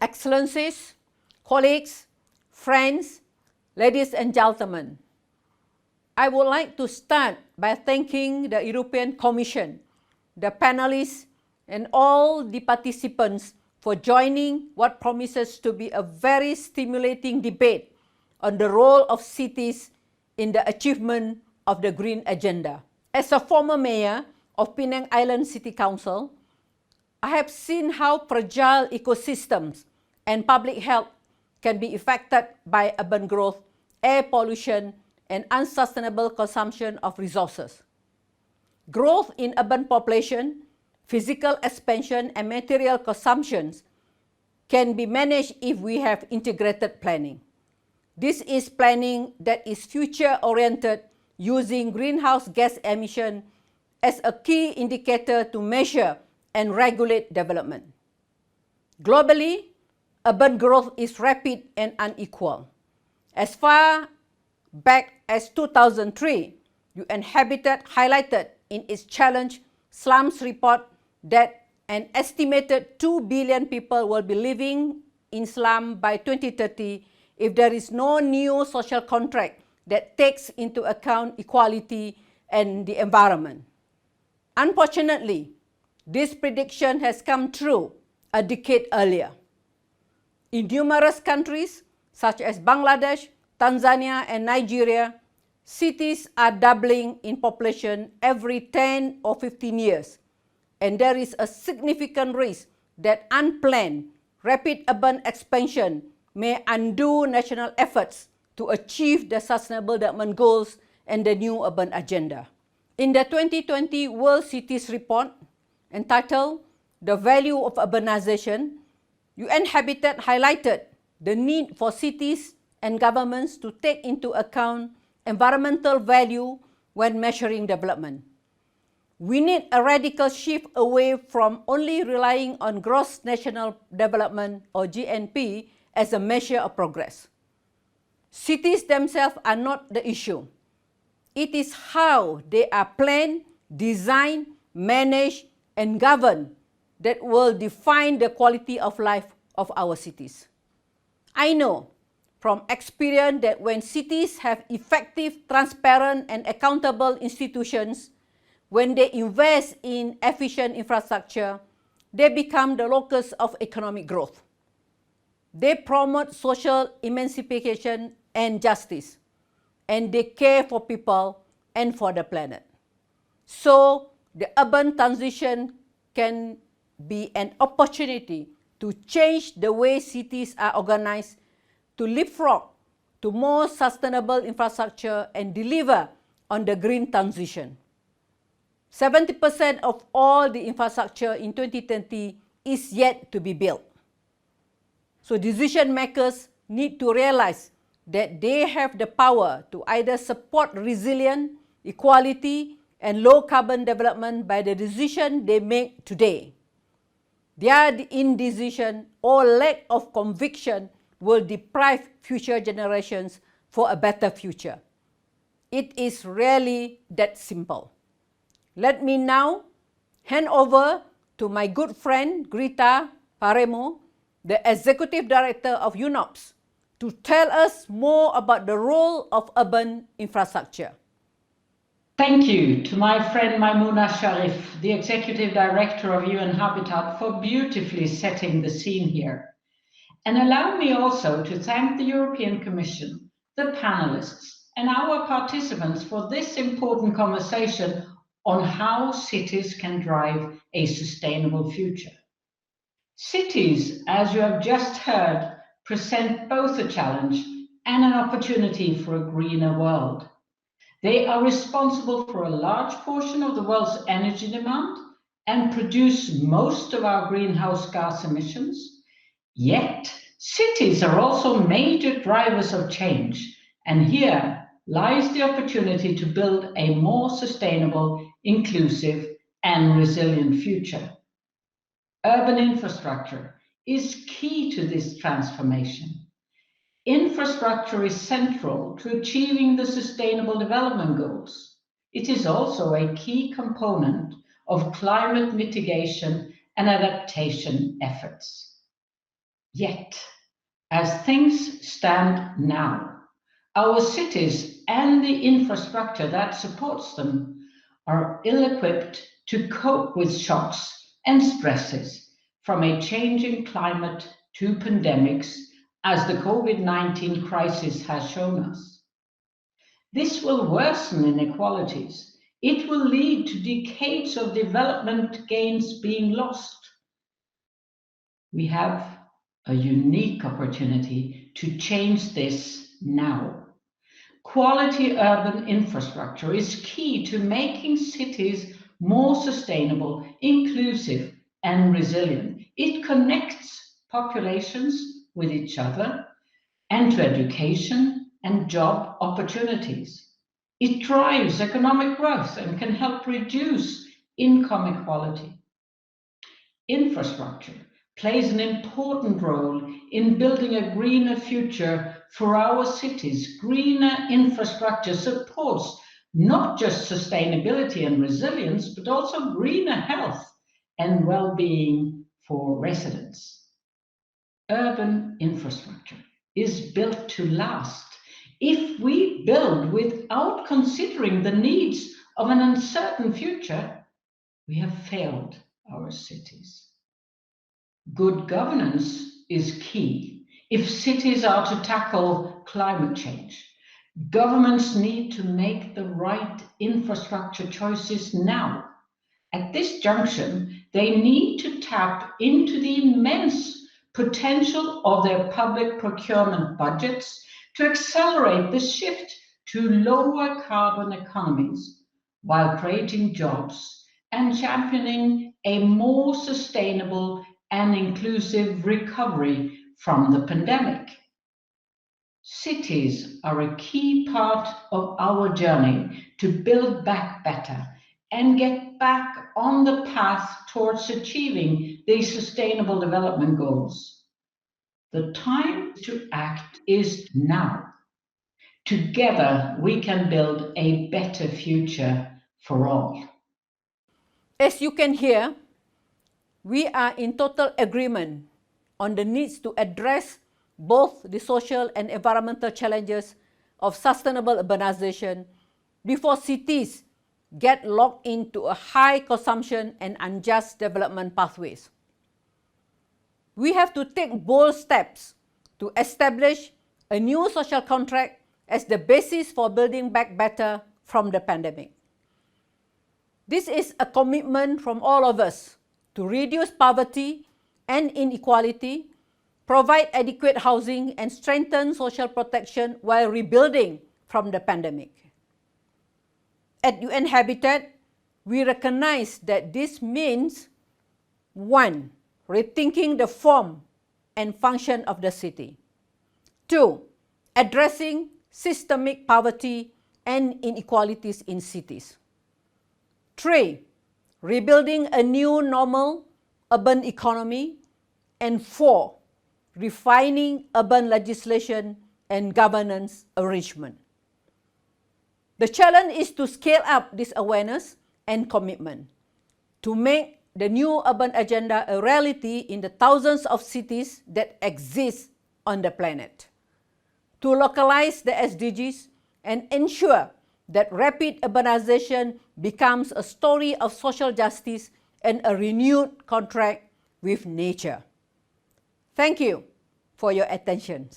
Excellencies, colleagues, friends, ladies and gentlemen, I would like to start by thanking the European Commission, the panelists, and all the participants for joining what promises to be a very stimulating debate on the role of cities in the achievement of the Green Agenda. As a former mayor of Penang Island City Council, I have seen how fragile ecosystems and public health can be affected by urban growth, air pollution, and unsustainable consumption of resources. Growth in urban population, physical expansion, and material consumptions can be managed if we have integrated planning. This is planning that is future-oriented, using greenhouse gas emission as a key indicator to measure and regulate development. Globally, urban growth is rapid and unequal. As far back as 2003, UN Habitat highlighted in its Challenge Slums report that an estimated 2 billion people will be living in slums by 2030 if there is no new social contract that takes into account equality and the environment. Unfortunately, this prediction has come true a decade earlier. In numerous countries, such as Bangladesh, Tanzania, and Nigeria, cities are doubling in population every 10 or 15 years, and there is a significant risk that unplanned, rapid urban expansion may undo national efforts to achieve the Sustainable Development Goals and the new urban agenda. In the 2020 World Cities Report, entitled The Value of Urbanization, UN Habitat highlighted the need for cities and governments to take into account environmental value when measuring development. We need a radical shift away from only relying on gross national development or GNP as a measure of progress. Cities themselves are not the issue. It is how they are planned, designed, managed, and governed that will define the quality of life of our cities. I know from experience that when cities have effective, transparent, and accountable institutions, when they invest in efficient infrastructure, they become the locus of economic growth. They promote social emancipation and justice, and they care for people and for the planet. So, the urban transition can be an opportunity to change the way cities are organized, to leapfrog to more sustainable infrastructure and deliver on the green transition. 70% of all the infrastructure in 2030 is yet to be built. So decision makers need to realize that they have the power to either support resilient, equality, and low carbon development by the decision they make today. Their indecision or lack of conviction will deprive future generations for a better future. It is really that simple. Let me now hand over to my good friend Grita Paremo, the Executive Director of UNOPS, to tell us more about the role of urban infrastructure. Thank you to my friend Maimouna Sharif, the Executive Director of UN Habitat, for beautifully setting the scene here. And allow me also to thank the European Commission, the panelists, and our participants for this important conversation on how cities can drive a sustainable future. Cities, as you have just heard, present both a challenge and an opportunity for a greener world. They are responsible for a large portion of the world's energy demand and produce most of our greenhouse gas emissions. Yet, cities are also major drivers of change, and here lies the opportunity to build a more sustainable, inclusive, and resilient future. Urban infrastructure is key to this transformation. Infrastructure is central to achieving the Sustainable Development Goals. It is also a key component of climate mitigation and adaptation efforts. Yet, as things stand now, our cities and the infrastructure that supports them are ill-equipped to cope with shocks and stresses from a changing climate to pandemics, as the COVID-19 crisis has shown us. This will worsen inequalities. It will lead to decades of development gains being lost. We have a unique opportunity to change this now. Quality urban infrastructure is key to making cities more sustainable, inclusive, and resilient. It connects populations with each other and to education and job opportunities. It drives economic growth and can help reduce income inequality. Infrastructure plays an important role in building a greener future for our cities. Greener infrastructure supports not just sustainability and resilience, but also greener health and well-being for residents. Urban infrastructure is built to last. If we build without considering the needs of an uncertain future, we have failed our cities. Good governance is key. If cities are to tackle climate change, governments need to make the right infrastructure choices now. At this junction, they need to tap into the immense potential of their public procurement budgets to accelerate the shift to lower carbon economies while creating jobs and championing a more sustainable and inclusive recovery from the pandemic. Cities are a key part of our journey to build back better and get back on the path towards achieving these sustainable development goals. The time to act is now. Together, we can build a better future for all. As you can hear, we are in total agreement on the needs to address both the social and environmental challenges of sustainable urbanization before cities get locked into a high consumption and unjust development pathways. We have to take bold steps to establish a new social contract as the basis for building back better from the pandemic. This is a commitment from all of us to reduce poverty and inequality, provide adequate housing, and strengthen social protection while rebuilding from the pandemic. At UN Habitat, we recognize that this means 1. Rethinking the form and function of the city. 2. Addressing systemic poverty and inequalities in cities. 3. Rebuilding a new normal urban economy. And 4. Refining urban legislation and governance arrangement. The challenge is to scale up this awareness and commitment to make the new urban agenda a reality in the thousands of cities that exist on the planet, to localize the SDGs and ensure that rapid urbanization becomes a story of social justice and a renewed contract with nature. Thank you for your attention.